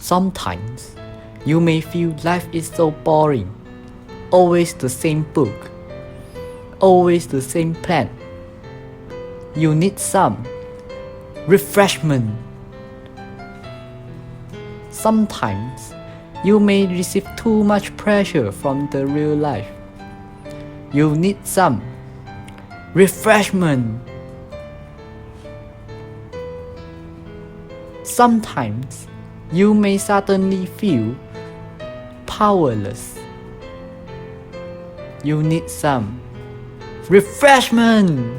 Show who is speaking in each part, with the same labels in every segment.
Speaker 1: Sometimes you may feel life is so boring, always the same book, always the same plan. You need some refreshment. Sometimes you may receive too much pressure from the real life. You need some refreshment. Sometimes you may suddenly feel powerless. You need some refreshment.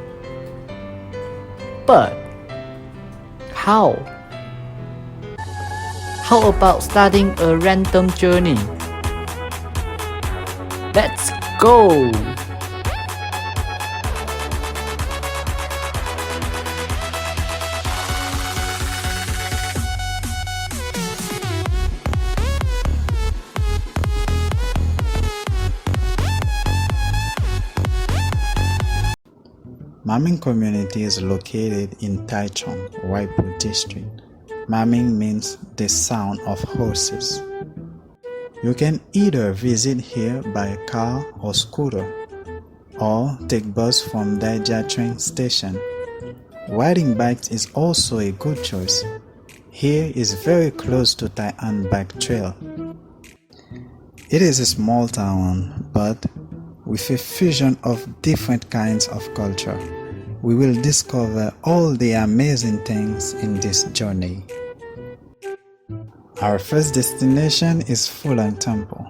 Speaker 1: But how? How about starting a random journey? Let's go!
Speaker 2: Maming Community is located in Taichung IBPA district. Maming means the sound of horses. You can either visit here by car or scooter, or take bus from Daija train station. Riding bikes is also a good choice. Here is very close to Tai An Bike Trail. It is a small town, but with a fusion of different kinds of culture. We will discover all the amazing things in this journey. Our first destination is Fulang Temple.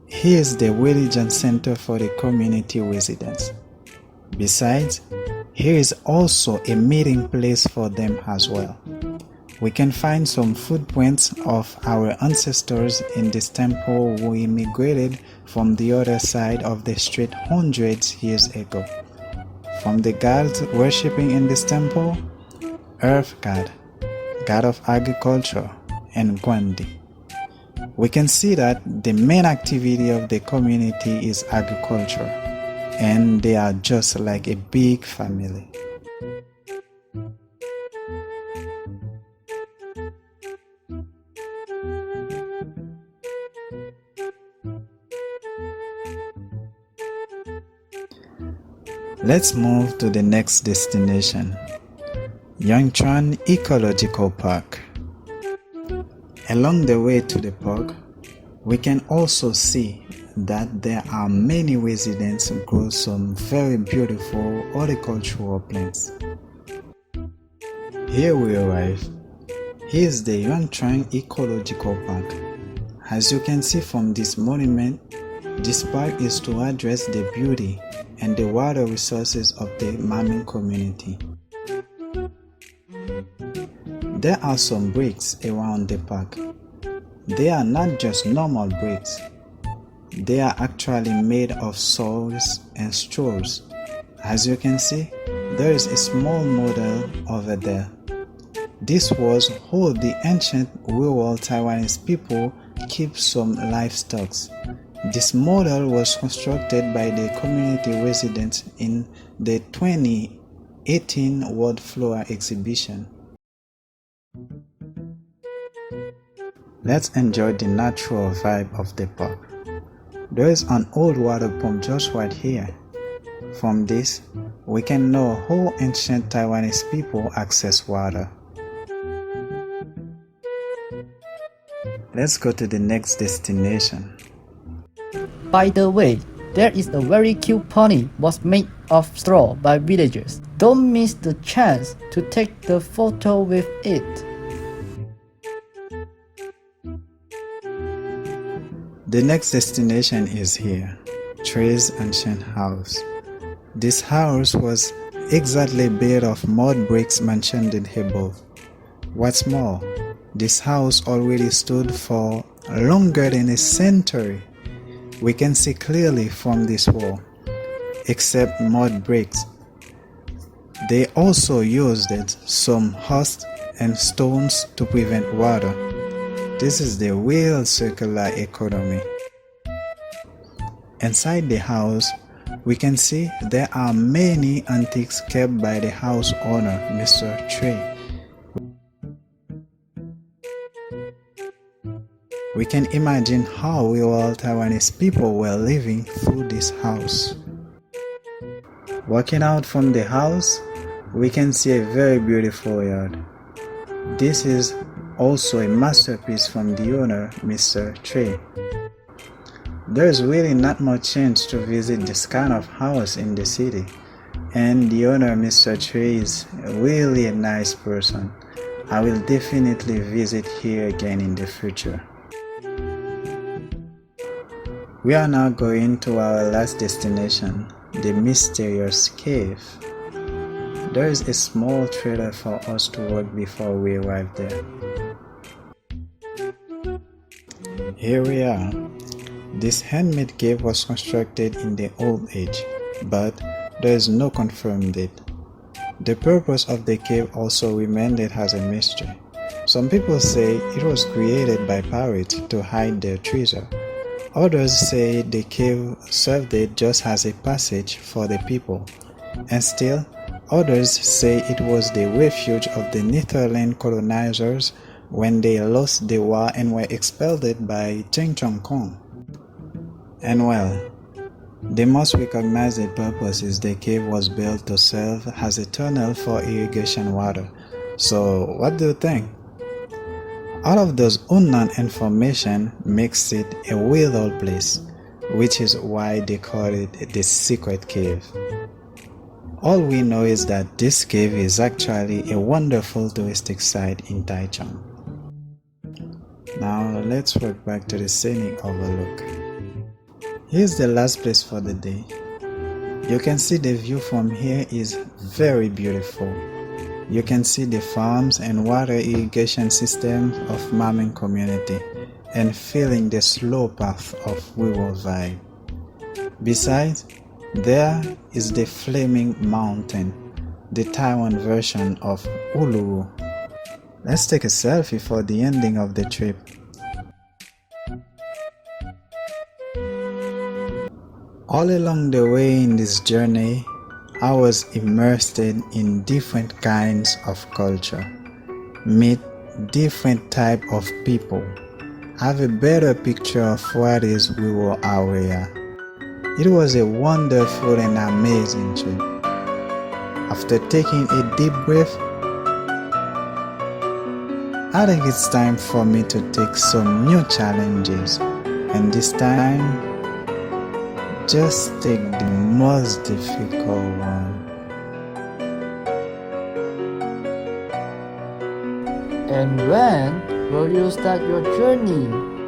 Speaker 2: Here is the religion center for the community residents. Besides, here is also a meeting place for them as well. We can find some footprints of our ancestors in this temple who immigrated from the other side of the street hundreds of years ago. From the gods worshipping in this temple, Earth God, God of Agriculture, and Gwandi. We can see that the main activity of the community is agriculture, and they are just like a big family. Let's move to the next destination, Yangchuan Ecological Park. Along the way to the park, we can also see that there are many residents who grow some very beautiful horticultural plants. Here we arrive. Here is the Yangchuan Ecological Park. As you can see from this monument, this park is to address the beauty and the water resources of the Maming community. There are some bricks around the park. They are not just normal bricks. They are actually made of soils and straws. As you can see, there is a small model over there. This was how the ancient rural Taiwanese people keep some livestock. This model was constructed by the community residents in the 2018 World Flora Exhibition. Let's enjoy the natural vibe of the park. There is an old water pump just right here. From this, we can know how ancient Taiwanese people access water. Let's go to the next destination.
Speaker 1: By the way, there is a very cute pony was made of straw by villagers. Don't miss the chance to take the photo with it.
Speaker 2: The next destination is here, Tree's ancient house. This house was exactly built of mud bricks mentioned above. What's more, this house already stood for longer than a century. We can see clearly from this wall, except mud bricks. They also used some earth and stones to prevent water. This is the real circular economy. Inside the house, we can see there are many antiques kept by the house owner, Mr. Cheng-Yi. We can imagine how we all Taiwanese people were living through this house. Walking out from the house, we can see a very beautiful yard. This is also a masterpiece from the owner, Mr. Cheng-Yi. There's really not much chance to visit this kind of house in the city, and the owner, Mr. Cheng-Yi, is really a nice person. I will definitely visit here again in the future. We are now going to our last destination, the mysterious cave. There is a small trailer for us to walk before we arrive there. Here we are. This handmade cave was constructed in the old age, but there is no confirmed date. The purpose of the cave also remained as a mystery. Some people say it was created by pirates to hide their treasure. Others say the cave served it just as a passage for the people. And still, others say it was the refuge of the Netherlands colonizers when they lost the war and were expelled by Cheng-Yi. And well, the most recognized purpose is the cave was built to serve as a tunnel for irrigation water. So what do you think? All of those unknown information makes it a weird old place, which is why they call it the secret cave. All we know is that this cave is actually a wonderful touristic site in Taichung. Now let's walk back to the scenic overlook. Here's the last place for the day. You can see the view from here is very beautiful. You can see the farms and water irrigation system of Maming Community and feeling the slow path of rural vibe. Besides, there is the Flaming Mountain, the Taiwan version of Uluru. Let's take a selfie for the ending of the trip. All along the way in this journey, I was immersed in different kinds of culture, meet different type of people, have a better picture of what is rural area. It was a wonderful and amazing trip. After taking a deep breath, I think it's time for me to take some new challenges, and this time, just take the most difficult one.
Speaker 1: And when will you start your journey?